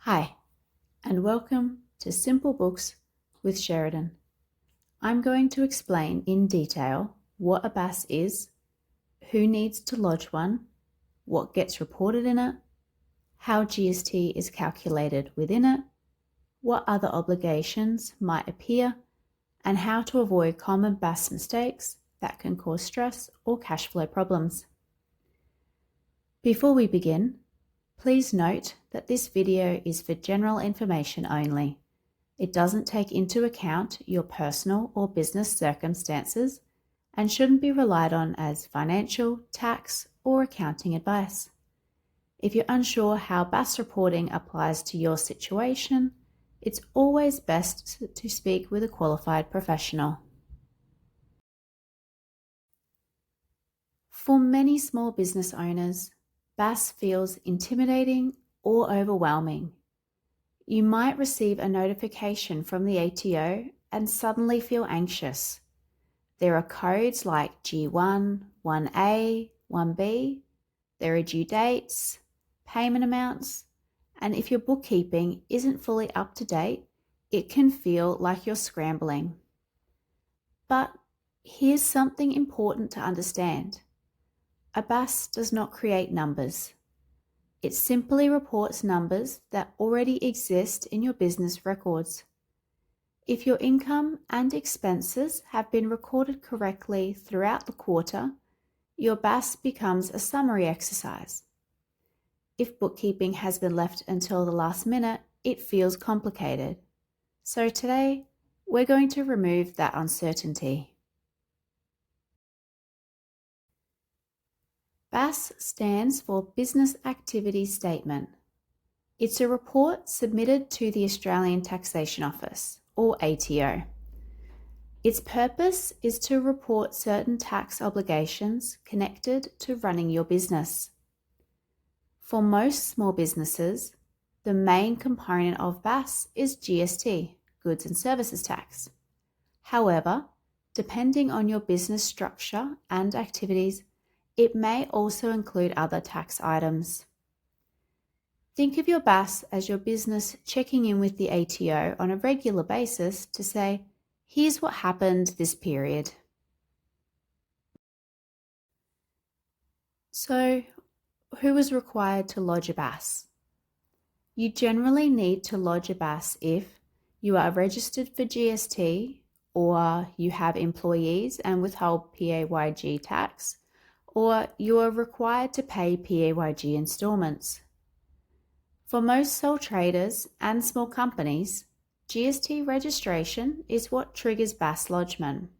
Hi, and welcome to Simple Books with Sheridan. I'm going to explain in detail what a BAS is, who needs to lodge one, what gets reported in it, how GST is calculated within it, what other obligations might appear, and how to avoid common BAS mistakes that can cause stress or cash flow problems. Before we begin, please note that this video is for general information only. It doesn't take into account your personal or business circumstances and shouldn't be relied on as financial, tax, or accounting advice. If you're unsure how BAS reporting applies to your situation, it's always best to speak with a qualified professional. For many small business owners, BAS feels intimidating or overwhelming. You might receive a notification from the ATO and suddenly feel anxious. There are codes like G1, 1A, 1B, there are due dates, payment amounts, and if your bookkeeping isn't fully up to date, it can feel like you're scrambling. But here's something important to understand. A BAS does not create numbers. It simply reports numbers that already exist in your business records. If your income and expenses have been recorded correctly throughout the quarter, your BAS becomes a summary exercise. If bookkeeping has been left until the last minute, it feels complicated. So today, we're going to remove that uncertainty. BAS stands for Business Activity Statement. It's a report submitted to the Australian Taxation Office, or ATO. Its purpose is to report certain tax obligations connected to running your business. For most small businesses, the main component of BAS is GST, Goods and Services Tax. However, depending on your business structure and activities, it may also include other tax items. Think of your BAS as your business checking in with the ATO on a regular basis to say, here's what happened this period. So, who is required to lodge a BAS? You generally need to lodge a BAS if you are registered for GST, or you have employees and withhold PAYG tax, or you are required to pay PAYG instalments. For most sole traders and small companies, GST registration is what triggers BAS lodgement.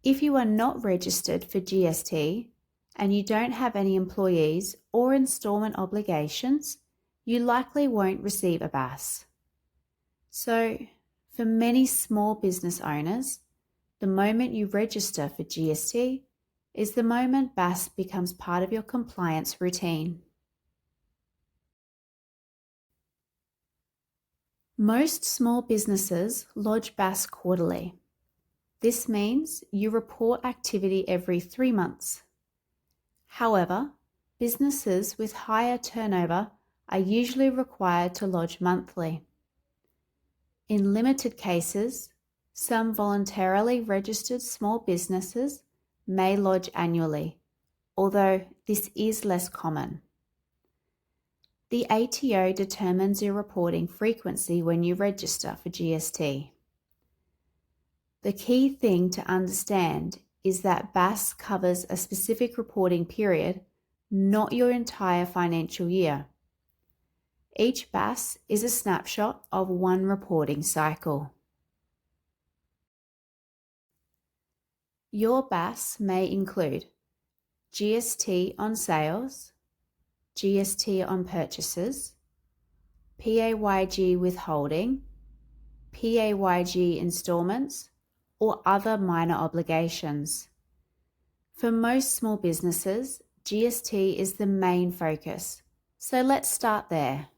If you are not registered for GST and you don't have any employees or instalment obligations, you likely won't receive a BAS. So, for many small business owners, the moment you register for GST is the moment BAS becomes part of your compliance routine. Most small businesses lodge BAS quarterly. This means you report activity every 3 months. However, businesses with higher turnover are usually required to lodge monthly. In limited cases, some voluntarily registered small businesses may lodge annually, although this is less common. The ATO determines your reporting frequency when you register for GST. The key thing to understand is that BAS covers a specific reporting period, not your entire financial year. Each BAS is a snapshot of one reporting cycle. Your BAS may include GST on sales, GST on purchases, PAYG withholding, PAYG instalments, or other minor obligations. For most small businesses, GST is the main focus, so let's start there.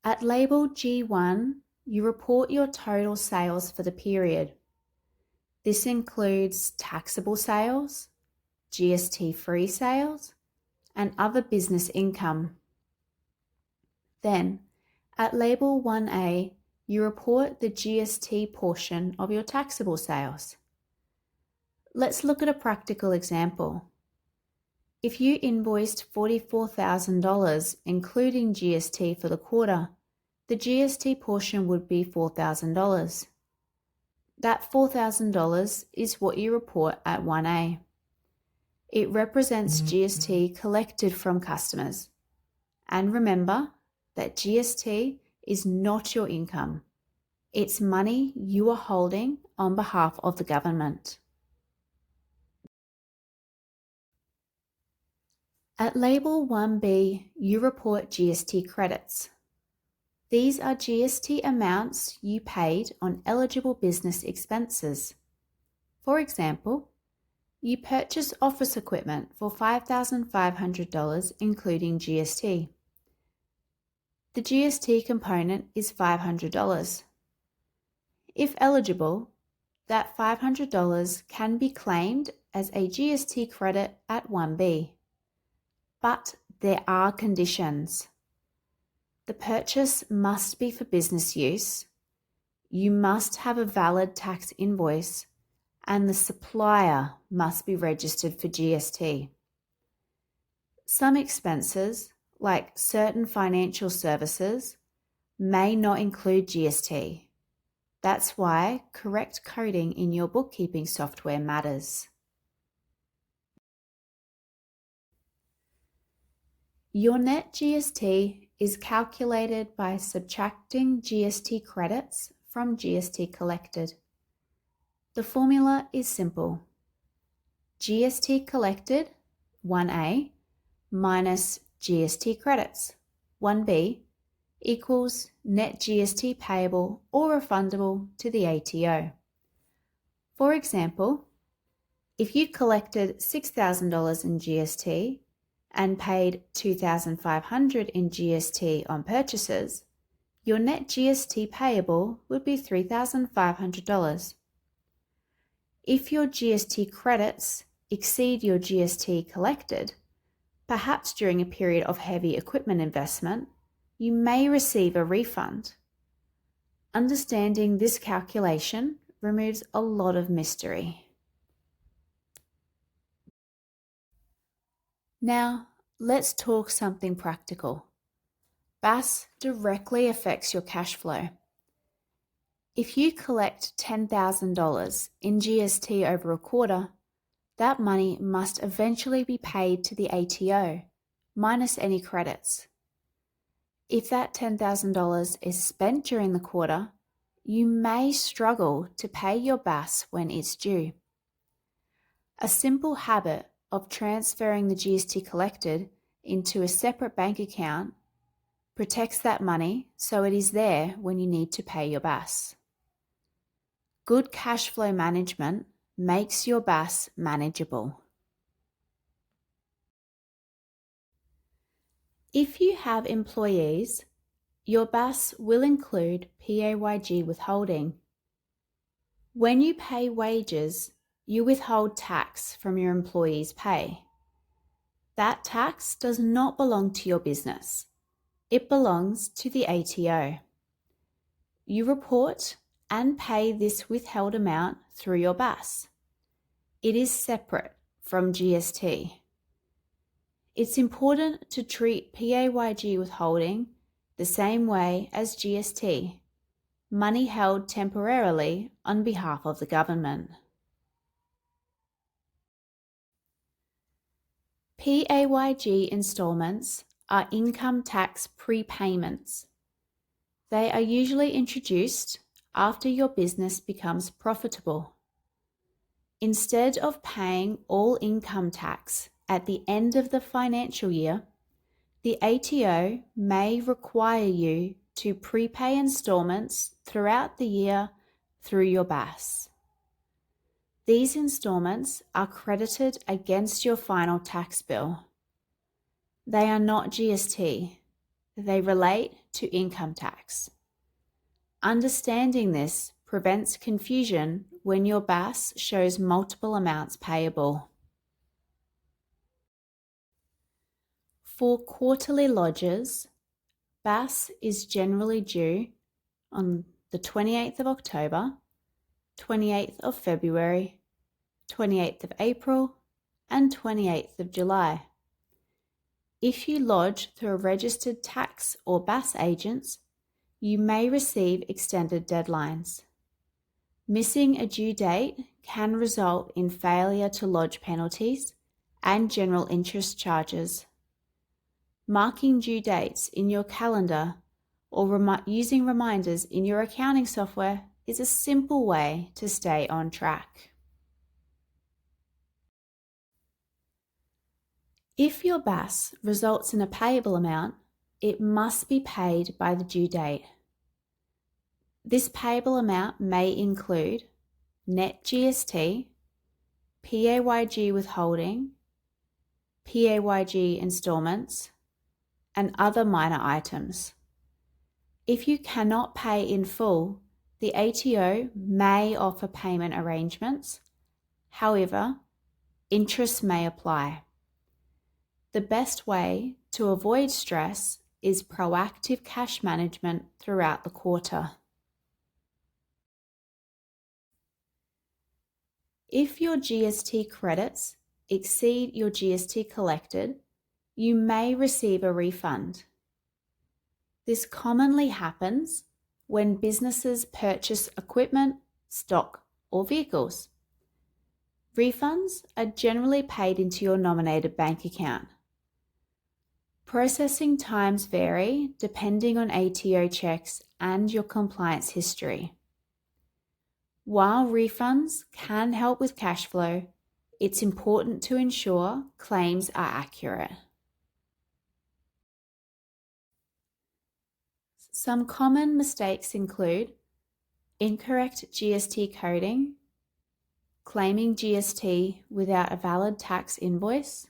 At label G1, you report your total sales for the period. This includes taxable sales, GST-free sales, and other business income. Then, at label 1A, you report the GST portion of your taxable sales. Let's look at a practical example. If you invoiced $44,000 including GST for the quarter, the GST portion would be $4,000. That $4,000 is what you report at 1A. It represents GST collected from customers. And remember that GST is not your income. It's money you are holding on behalf of the government. At label 1B, you report GST credits. These are GST amounts you paid on eligible business expenses. For example, you purchased office equipment for $5,500 including GST. The GST component is $500. If eligible, that $500 can be claimed as a GST credit at 1B. But there are conditions. The purchase must be for business use, you must have a valid tax invoice, and the supplier must be registered for GST. Some expenses, like certain financial services, may not include GST. That's why correct coding in your bookkeeping software matters. Your net GST is calculated by subtracting GST credits from GST collected. The formula is simple. GST collected, 1A, minus GST credits, 1B, equals net GST payable or refundable to the ATO. For example, if you collected $6,000 in GST and paid $2,500 in GST on purchases, your net GST payable would be $3,500. If your GST credits exceed your GST collected, perhaps during a period of heavy equipment investment, you may receive a refund. Understanding this calculation removes a lot of mystery. Now, let's talk something practical. BAS directly affects your cash flow. If you collect $10,000 in GST over a quarter, that money must eventually be paid to the ATO, minus any credits. If that $10,000 is spent during the quarter, you may struggle to pay your BAS when it's due. A simple habit of transferring the GST collected into a separate bank account protects that money so it is there when you need to pay your BAS. Good cash flow management makes your BAS manageable. If you have employees, your BAS will include PAYG withholding. When you pay wages, you withhold tax from your employees' pay. That tax does not belong to your business. It belongs to the ATO. You report and pay this withheld amount through your BAS. It is separate from GST. It's important to treat PAYG withholding the same way as GST, money held temporarily on behalf of the government. PAYG instalments are income tax prepayments. They are usually introduced after your business becomes profitable. Instead of paying all income tax at the end of the financial year, the ATO may require you to prepay instalments throughout the year through your BAS. These instalments are credited against your final tax bill. They are not GST. They relate to income tax. Understanding this prevents confusion when your BAS shows multiple amounts payable. For quarterly lodges, BAS is generally due on the 28th of October, 28th of February, 28th of April, and 28th of July. If you lodge through a registered tax or BAS agents, you may receive extended deadlines. Missing a due date can result in failure to lodge penalties and general interest charges. Marking due dates in your calendar or using reminders in your accounting software is a simple way to stay on track. If your BAS results in a payable amount, it must be paid by the due date. This payable amount may include net GST, PAYG withholding, PAYG instalments, and other minor items. If you cannot pay in full, the ATO may offer payment arrangements. However, interest may apply. The best way to avoid stress is proactive cash management throughout the quarter. If your GST credits exceed your GST collected, you may receive a refund. This commonly happens when businesses purchase equipment, stock, or vehicles. Refunds are generally paid into your nominated bank account. Processing times vary depending on ATO checks and your compliance history. While refunds can help with cash flow, it's important to ensure claims are accurate. Some common mistakes include incorrect GST coding, claiming GST without a valid tax invoice,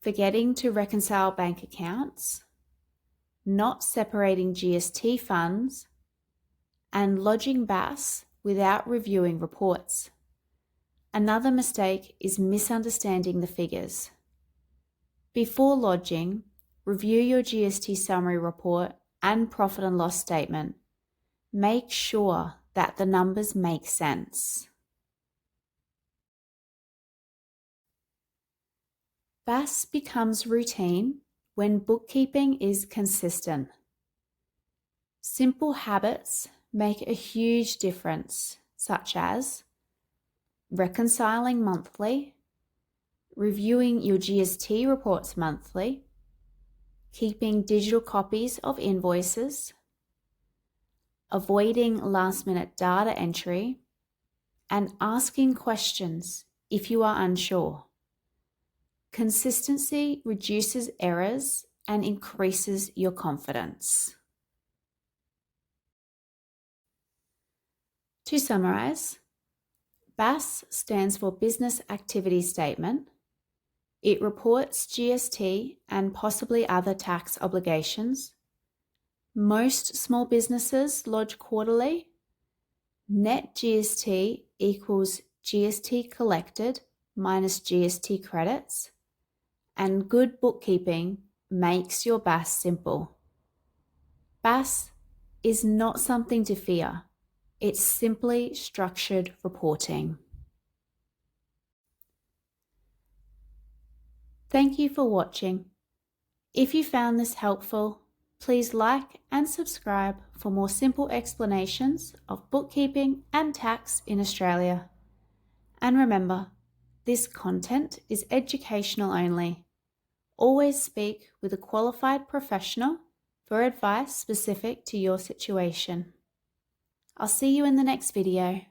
forgetting to reconcile bank accounts, not separating GST funds, and lodging BAS without reviewing reports. Another mistake is misunderstanding the figures. Before lodging, review your GST summary report and profit and loss statement. Make sure that the numbers make sense. BAS becomes routine when bookkeeping is consistent. Simple habits make a huge difference, such as reconciling monthly, reviewing your GST reports monthly, keeping digital copies of invoices, avoiding last-minute data entry, and asking questions if you are unsure. Consistency reduces errors and increases your confidence. To summarize, BAS stands for Business Activity Statement. It reports GST and possibly other tax obligations. Most small businesses lodge quarterly. Net GST equals GST collected minus GST credits. And good bookkeeping makes your BAS simple. BAS is not something to fear. It's simply structured reporting. Thank you for watching. If you found this helpful, please like and subscribe for more simple explanations of bookkeeping and tax in Australia. And remember, this content is educational only. Always speak with a qualified professional for advice specific to your situation. I'll see you in the next video.